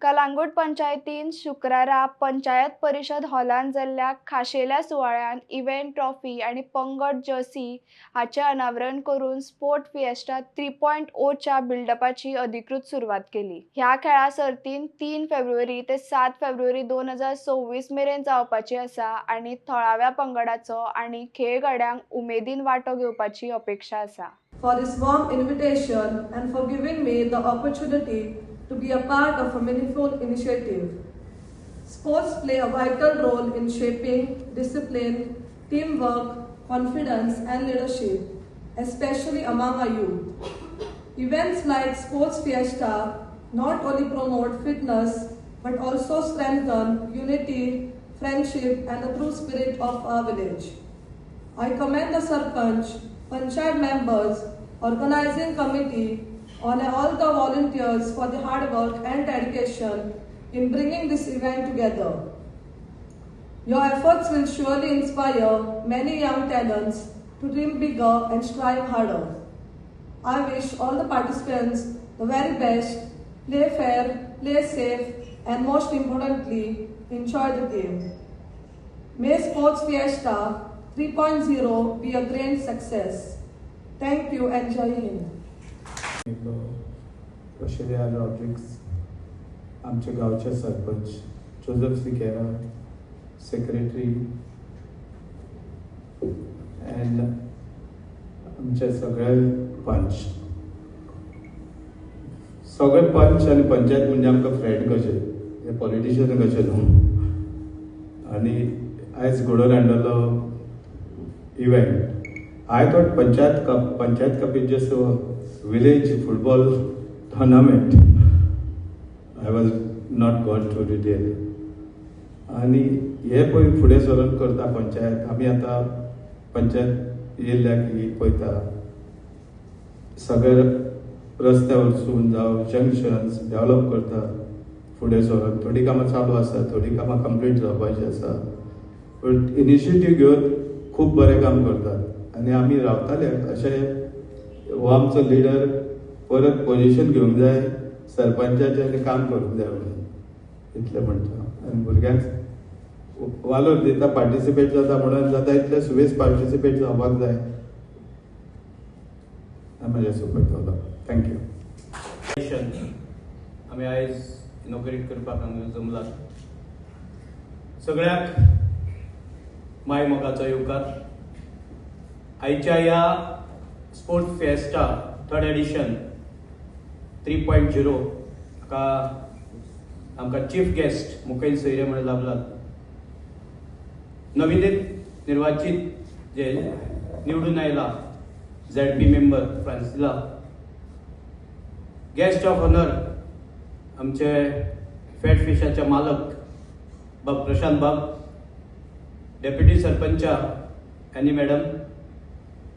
कलांगूट पंचायतीन शुक्रारा पंचायत परिषद हॉलान जाल्ल्या खाशेल्या सुवाळ्यान इव्हेंट ट्रॉफी आणि पंगड जर्सी हाचे अनावरण करून स्पोर्ट फिएस्टा 3.0 च्या बिल्डअपाची अधिकृत सुरुवात केली। ह्या खेळा सर्तीन 3 फेब्रुवारी ते 7 फेब्रुवारी 2026 मेरेन जावपाची आसा आणि थळाव्या पंगडाचो आणि खेळगड्यांक उमेदीन वांटो घेवपाची अपेक्षा आसा। For this warm invitation and for giving me the opportunity to be a part of a meaningful initiative. Sports play a vital role in shaping discipline, teamwork, confidence and leadership, especially among our youth. Events like Sports Fiesta not only promote fitness but also strengthen unity, friendship and the true spirit of our village. I commend the Sarpanch, Panchayat members, organizing committee, on all the volunteers for the hard work and dedication in bringing this event together. Your efforts will surely inspire many young talents to dream bigger and strive harder. I wish all the participants the very best, play fair, play safe and most importantly, enjoy the game. May Sports Fiesta 3.0 be a great success. Thank you and Jai Hind. Australia logics आमचे गावचे sarpanch Joseph Sequeira secretary and आमचे सगळे पंच आनी पंचायत म्हणजे आमकां friend कशे हे politician कशे न्हू आनी आयज घडोवन हाडलेलो event I thought Panchayat Cup is just a village football tournament. I was not got to detail. आणि हे पळय फुडें सरून करता पंचायत आमी आतां पंचायत येयल्या की पळयता सगळे रस्त्या वरसून जावं जंक्शन्स डेव्हलप करता फुडें सरून थोडी कामां चालू आसा थोडी कामां कंप्लीट जावपाची आसा बट इनिशिएटीव घेवन खूब बरें काम करतात आणि आम्ही रावताले अशें हो आमचो लिडर परत पोजिशन घेवंक जाय सरपंचाचें आनी काम करूंक जाय म्हणून इतलें म्हणटा आनी भुरग्यांक वालोर दिता पार्टिसिपेट जाता म्हणून जाता इतले सुबेज पार्टिसिपेट जावपाक जाय म्हाजे सुपयतलो थँक्यू आमी आयज इनॉग्रेट करपाक हांगा जमलात सगळ्याक माय मोगाचो येवकार आयच्या ह्या स्पोर्ट्स फेस्टा 3rd एडिशन 3.0 हाका आमकां चीफ गेस्ट मुखेल सोयरे म्हणून लाभलात नविनीत निर्वाचित जे निवडून आयला ZP मेंबर फ्रांसिला गेस्ट ऑफ ऑनर आमचे फॅट फिशाचे मालक बाब प्रशांत बाब डेप्युटी सरपंच एनी मॅडम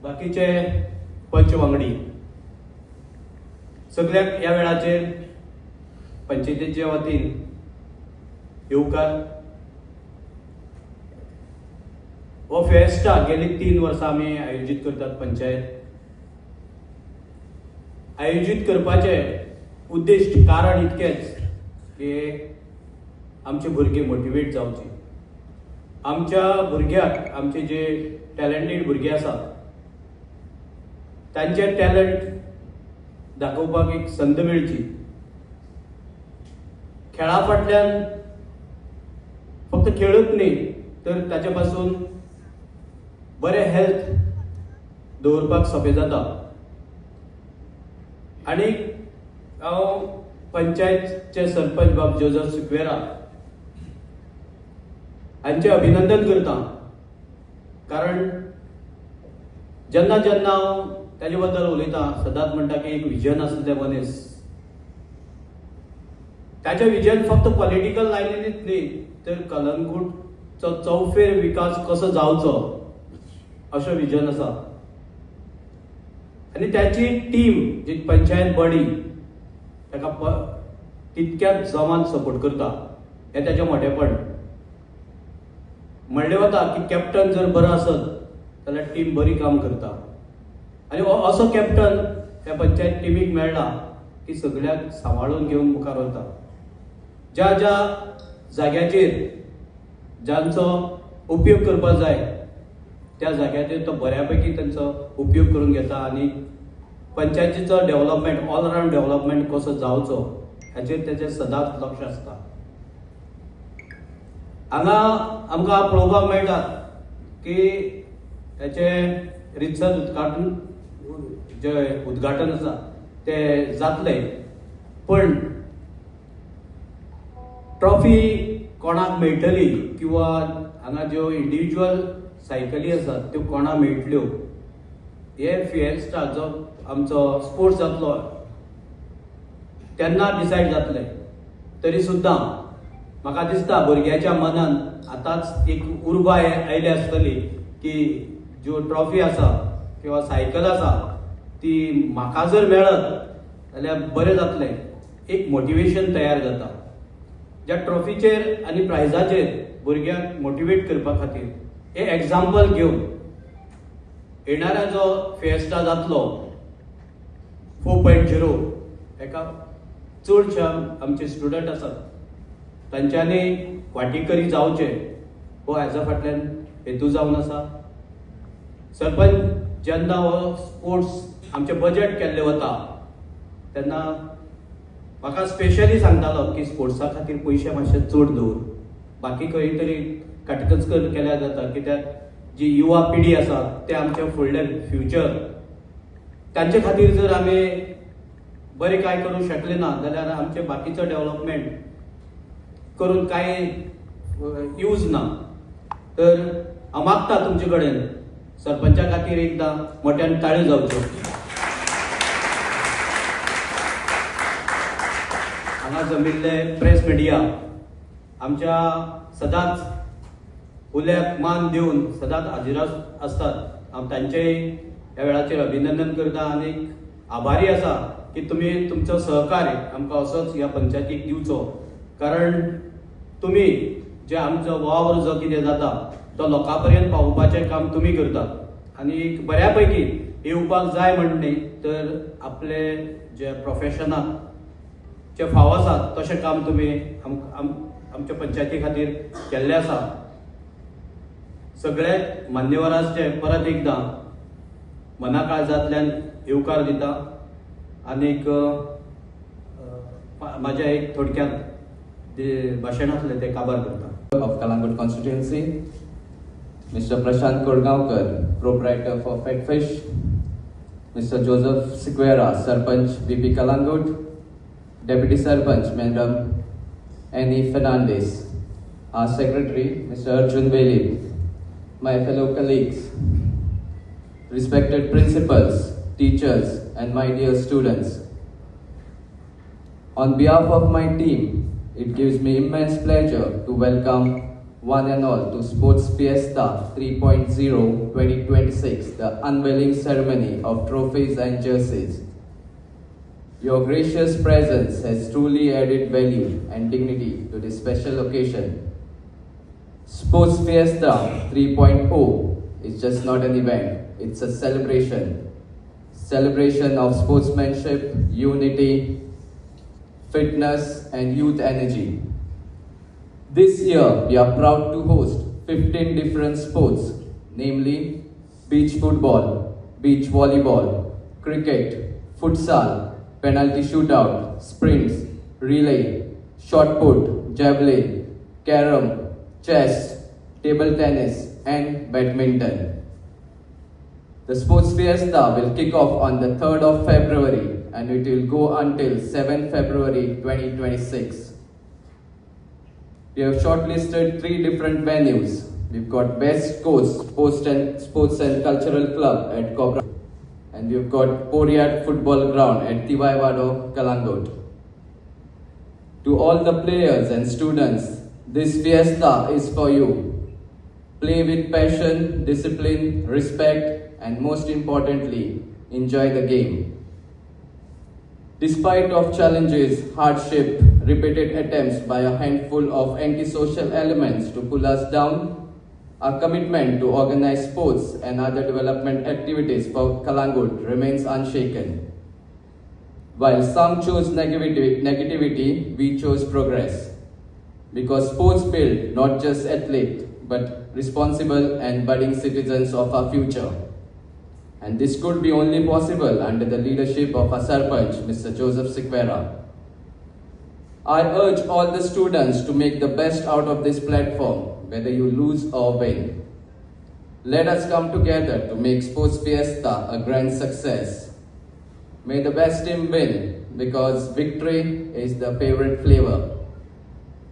बाकीचे पंच वांगडी सगळ्याक ह्या वेळाचेर पंचायतीच्या वतीन येवकार हो फेस्टा गेली 3 वर्सां आमी आयोजीत करतात पंचायत आयोजीत करपाचे उद्दिश्ट कारण इतकेच की आमचे भुरगे मोटिवेट जावचे आमच्या भुरग्याक आमचे जे टॅलंटेड भुरगे आसात तांचे टॅलंट दाखोवपाक एक संद मेळची खेळा फाटल्यान फक्त खेळूच न्ही तर ताचे पासून बरें हेल्थ दवरपाक सोंपें जाता आनी हांव पंचायतचे सरपंच बाब जोसेफ सिक्वेरा हांचे अभिनंदन करता कारण जेन्ना जेन्ना हांव ताजे बद्दल उलयता सदांच म्हणटा की एक विजन आसलें तें मनीस ताचें विजन फक्त पॉलिटिकल लायनींत न्ही तर कलंगूटचो चौफेर विकास कसो जावचो अशें विजन आसा आनी त्याची टीम जी पंचायत बॉडी ताका तितक्याच जोमान सपोर्ट करता हें ताचें मोठेपण म्हणलें वता की कॅप्टन जर बरो आसत जाल्यार टीम बरी काम करता आनी असो कॅप्टन त्या पंचायत टीमीक मेळ्ळा की सगळ्याक सांबाळून घेवन मुखार वता ज्या ज्या जाग्याचेर जांचो उपयोग करपाक जाय त्या जाग्याचेर तो बऱ्यापैकी तांचो उपयोग करून घेता आनी पंचायतीचो डेव्हलपमेंट ऑल अराउंड डेव्हलपमेंट कसो जावचो हाचेर तेजें सदांच लक्ष आसता. हांगा आमकां पळोवपाक मेळटा की हेचें रितसर उद्घाटन आसा तें जातलें, पण ट्रॉफी कोणाक मेळटली किंवा हांगा ज्यो इंडिविज्युअल सायकली आसात त्यो कोणाक मेळटल्यो हे फिएस्टा जो आमचो स्पोर्ट्स जातलो तेन्ना डिसायड जातलें. तरी सुद्दां म्हाका दिसता भुरग्याच्या मनान आतांच एक उर्बा आयली आसतली की ज्यो ट्रॉफी आसा किंवा सायकल आसा ती म्हाका जर मेळत जाल्यार बरें जातलें. एक मोटिवेशन तयार जाता ज्या ट्रॉफीचेर आनी प्रायजाचेर भुरग्यांक मोटिवेट करपा खातीर. हे एग्जाम्पल घेवन येणारा जो फिएस्टा जातलो 4.0 हेका चडशे आमचे स्टुडंट आसात तांच्यांनी वांटेकरी जावचे हो हेच्या फाटल्यान हेतू जावन आसा. सरपंच जेन्ना हो स्पोर्ट्स आमचे बजेट केल्ले वता तेन्ना म्हाका स्पेशली सांगतालो की स्पोर्ट्सा खातीर पयशे मातशे चड दवर, बाकी खंय तरी काटकच केल्यार जाता, कित्याक जी युवा पिढी आसा ते आमचे फुडले फ्युचर तांचे खातीर जर आमी बरें कांय करूंक शकले ना जाल्यार आमचे बाकीचो डेव्हलपमेंट करून कांय यूज ना. तर हांव मागता तुमचे कडेन सरपंचा खातीर एकदां मोठ्यान ताळ्यो जावच्यो. हांगा जमिल्ले प्रेस मिडिया आमच्या सदांच उल्याक मान दिवन सदांच हाजीर आसतात. हांव तांचेय ह्या वेळाचेर अभिनंदन करता आनी आभारी आसा की तुमी तुमचो सहकार्य आमकां असोच ह्या पंचायतीक दिवचो, कारण तुमी जे आमचो वावर जो कितें जाता तो लोकां पर्यंत पावोवपाचें काम तुमी करतात आनी बऱ्यापैकी येवपाक जाय म्हण न्ही तर आपले जे प्रोफेशनाक जे फाव आसात तशें काम तुमी आमच्या पंचायती खातीर केल्लें आसा. सगळे मान्यवरांचे परत एकदां मना काळजांतल्यान येवकार दिता आनीक म्हाज्या एक थोडक्यात भाशण आसलें तें काबार करता. Of Calangute constituency, Mr. Prashant Kodgaonkar, proprietor for Fedfish, Mr. Joseph Sequeira, Sarpanch VP Calangute, Deputy Sarpanch Madam Annie Fernandez, our Secretary Mr. Unveils, my fellow colleagues, respected principals, teachers and my dear students. On behalf of my team, it gives me immense pleasure to welcome one and all to Sports Fiesta 3.0 2026, the unveiling ceremony of trophies and jerseys. Your gracious presence has truly added value and dignity to this special occasion. Sports Fiesta 3.0 is just not an event, it's a celebration. Celebration of sportsmanship, unity, fitness and youth energy. This year we are proud to host 15 different sports, namely beach football, beach volleyball, cricket, futsal, penalty shootout, sprints, relay, shot put, javelin, carom, chess, table tennis and badminton. The Sports Fiesta will kick off on the 3rd of February and it will go until 7th February 2026. We have shortlisted 3 different venues. We've got West Coast Sports and Cultural Club at Cobra and we've got Poriat Football Ground at Tivaivado, Calangute. To all the players and students, this fiesta is for you. Play with passion, discipline, respect and most importantly, enjoy the game. Despite of challenges, hardship, repeated attempts by a handful of antisocial elements to pull us down, our commitment to organize sports and other development activities for Calangute remains unshaken. While some chose negativity, we chose progress. because sports build not just athletes but responsible and budding citizens of our future. And this could be only possible under the leadership of our Sarpanch, Mr. Joseph Sikvera. I urge all the students to make the best out of this platform, whether you lose or win. Let us come together to make Sports Fiesta a grand success. May the best team win, because victory is the favorite flavor.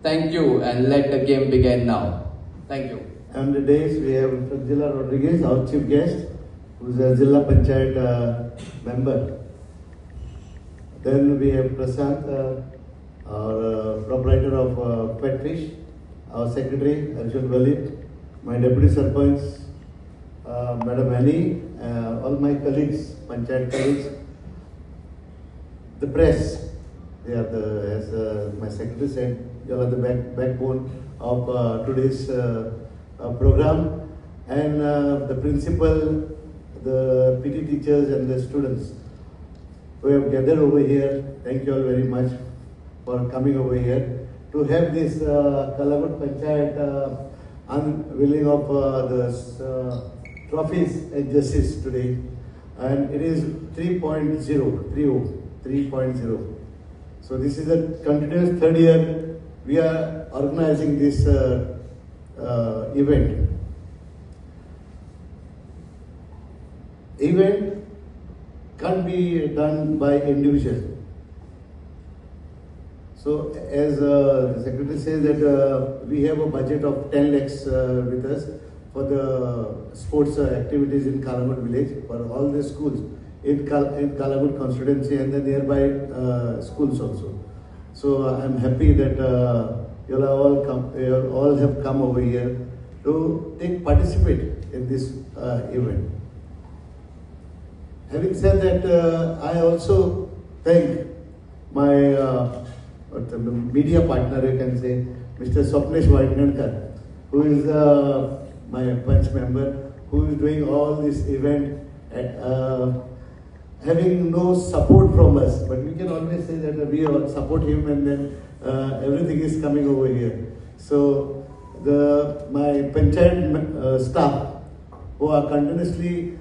Thank you, and let the game begin now. Thank you. On the days we have Jilla Rodriguez, our chief guest, who is a Village Panchayat member. Then we have Prasant, our proprietor of Pet Fish, our secretary Arjun Walid, my deputy Sarpanch, Madam Annie, all my colleagues, Panchayat colleagues, the press. They are the, as my secretary said, they are the backbone of today's program, and the principal, the PT teachers and the students who have gathered over here. Thank you all very much for coming over here to have this Calangute Panchayat unveiling of the trophies and jerseys today, and it is 3.0. So this is a continuous third year we are organizing this event. Event can't be done by individual. So as the secretary says that we have a budget of 10 lakhs with us for the sports activities in Calangute village for all the schools in Calangute constituency and the nearby schools also. So I'm happy that you all have come over here to participate in this event. Having said that, I also thank my media partner, you can say, Mr. Swapnesh Vaidgankar, who is my Punch member, who is doing all this event, having no support from us, but we can always say that we support him, and then everything is coming over here. So my Panchayat staff, who are continuously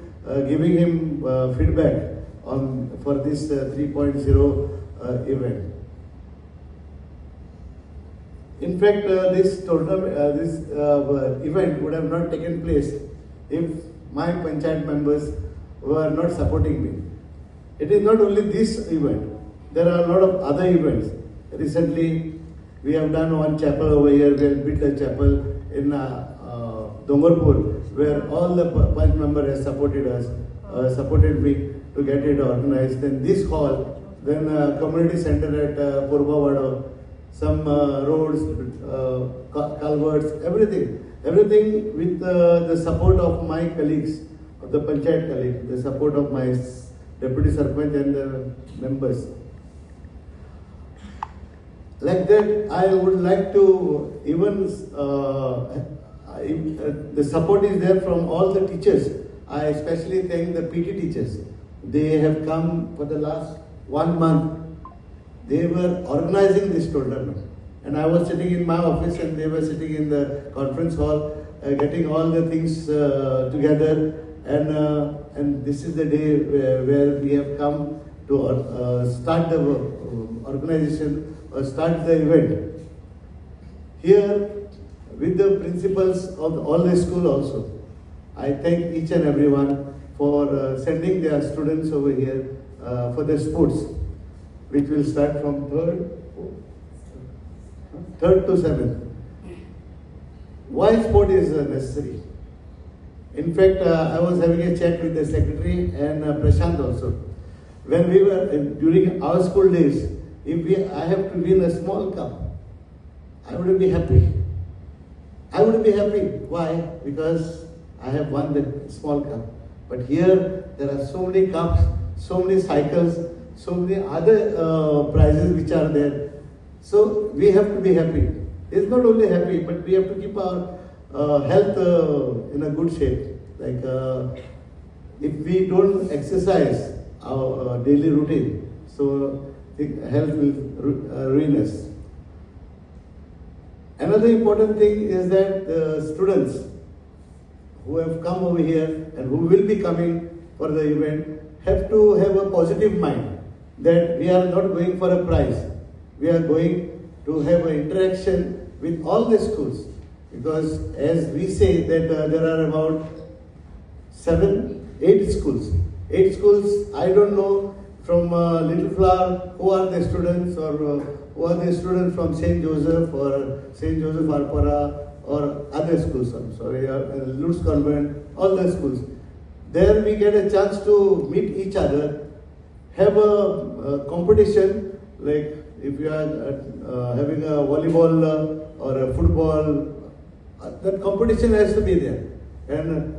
giving him feedback for this 3.0 event. In fact, this event would have not taken place if my Panchayat members were not supporting me. It is not only this event, there are a lot of other events. Recently, we have done one chapel over here, we have built a chapel in Goemkarponn, where all the Punch members have supported us, supported me to get it organized. Then this hall, then community center at Purbawada, some roads, culverts, everything with the support of my colleagues, of the Panchayat colleagues, the support of my deputy Sarpanch and the members. Like that, I would like to even, the support is there from all the teachers. I especially thank the PT teachers. They have come for the last 1 month. They were organizing this tournament. And I was sitting in my office and they were sitting in the conference hall, getting all the things together. And this is the day where we have come to start the organization or start the event. Here, with the principals of all the school also, I thank each and everyone for sending their students over here for the sports, which will start from 3rd to 7th. Why sport is necessary? In fact, I was having a chat with the secretary and Prashant also. When we were during our school days, if I have to win a small cup, I would be happy. I would be happy. Why? Because I have won that small cup. But here, there are so many cups, so many cycles, so many other prizes which are there. So we have to be happy. It's not only happy, but we have to keep our health in a good shape. Like if we don't exercise our daily routine, so health will ruin us. Another important thing is that the students who have come over here and who will be coming for the event have to have a positive mind that we are not going for a prize. We are going to have an interaction with all the schools, because as we say that there are about 8 schools. 8 schools, I don't know from Little Flower who are the students, or who are the students from St. Joseph or St. Joseph Arpara or other schools, I'm sorry, Lutz Convent, all the schools. There we get a chance to meet each other, have a competition, like if you are having a volleyball or a football, that competition has to be there. And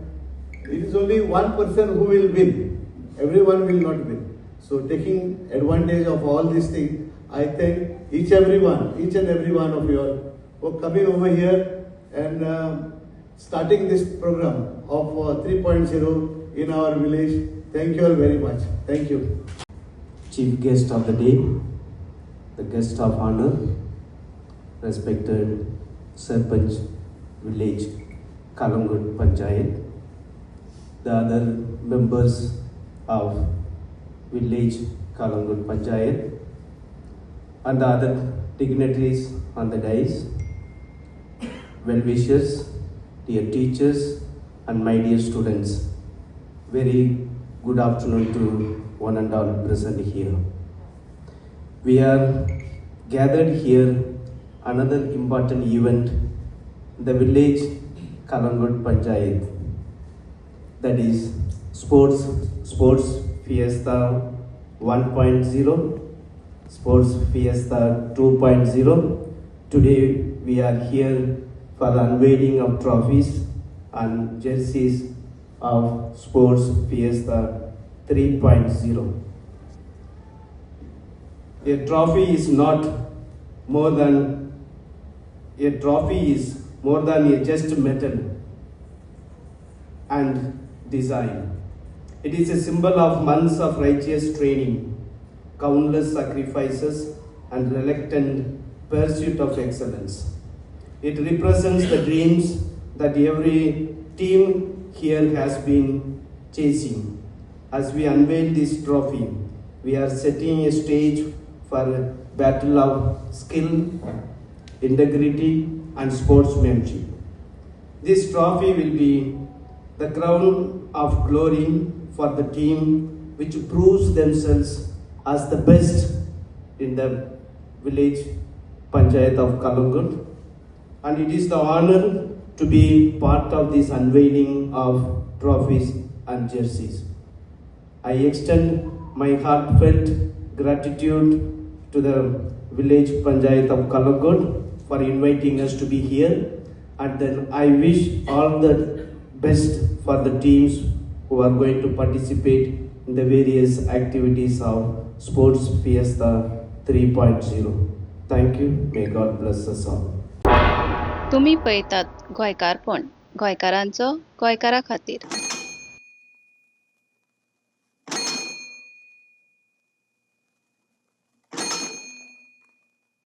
it is only one person who will win. Everyone will not win. So taking advantage of all these things, I thank each and every one of you all for coming over here and starting this program of 3.0 in our village. Thank you all very much. Thank you. Chief guest of the day, the guest of honor, respected Sarpanch Village Calangute Panchayat, the other members of Village Calangute Panchayat, and the other dignitaries on the dais, well-wishers, dear teachers, and my dear students. Very good afternoon to one and all present here. We are gathered here, another important event, the Village Calangute Panchayat, that is Sports Fiesta 1.0, Sports Fiesta 2.0. Today we are here for the unveiling of trophies and jerseys of Sports Fiesta 3.0. A trophy is more than a just metal and design. It is a symbol of months of righteous training, countless sacrifices, and reluctant pursuit of excellence. It represents the dreams that every team here has been chasing. As we unveil this trophy, we are setting a stage for a battle of skill, integrity, and sportsmanship. This trophy will be the crown of glory for the team which proves themselves as the best in the Village Panchayat of Calangute, and it is the honor to be part of this unveiling of trophies and jerseys. I extend my heartfelt gratitude to the Village Panchayat of Calangute for inviting us to be here, and then I wish all the best for the teams who are going to participate in the various activities of Sports Fiesta 3.0. Thank you. May God bless us all. तुम्ही पळयतात गोंयकारपण, गोंयकारांचो गोंयकारा खातीर.